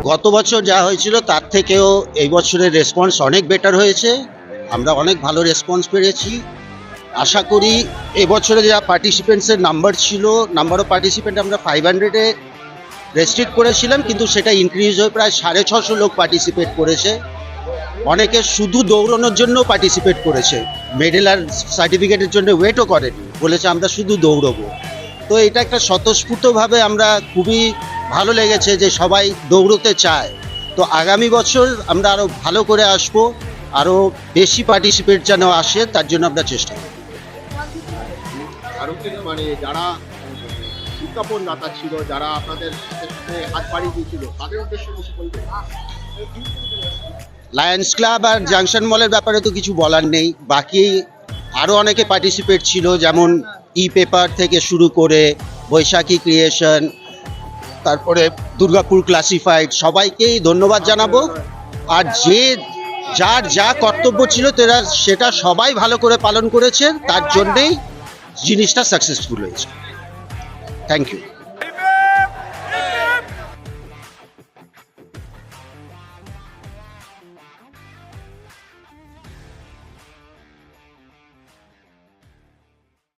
গত বছর যা হয়েছিল তার থেকেও এই বছরের রেসপন্স অনেক বেটার হয়েছে। আমরা অনেক ভালো রেসপন্স পেয়েছি। আশা করি এবছরে যা পার্টিসিপেন্টসের নাম্বার ছিল, নাম্বার অফ পার্টিসিপেন্ট আমরা 500-এ রেস্ট্রিক্ট করেছিলাম, কিন্তু সেটা ইনক্রিজ হয়ে প্রায় 650 লোক পার্টিসিপেট করেছে। অনেকে শুধু দৌড়ানোর জন্য পার্টিসিপেট করেছে, মেডেল আর সার্টিফিকেটের জন্য ওয়েটও করেনি, বলেছে আমরা শুধু দৌড়বো। তো এটা একটা স্বতঃস্ফূর্তভাবে আমরা খুবই ভালো লেগেছে যে সবাই দৌড়তে চায়। তো আগামী বছর আমরা আরও ভালো করে আসবো, আরও বেশি পার্টিসিপেট যেন আসে তার জন্য আমরা চেষ্টা করব। আরো কিছু মানে যারা বিজ্ঞাপন দাতা ছিল, যারা আপনাদের সাথে হাত বাড়িয়ে দিয়েছিল, তাদের উদ্দেশ্যে কিছু বলবেন? লায়ন্স ক্লাব আর জাংশন মলের ব্যাপারে তো কিছু বলার নেই। বাকি আরও অনেকে পার্টিসিপেট ছিল, যেমন ই পেপার থেকে শুরু করে বৈশাখী ক্রিয়েশন, তারপরে দুর্গাপুর ক্লাসিফাইড, সবাইকেই ধন্যবাদ জানাবো। আর যার যা কর্তব্য ছিল সেটা সবাই ভালো করে পালন করেছে, তার জন্যেই জিনিসটা সাকসেসফুল হয়েছে। Thank you.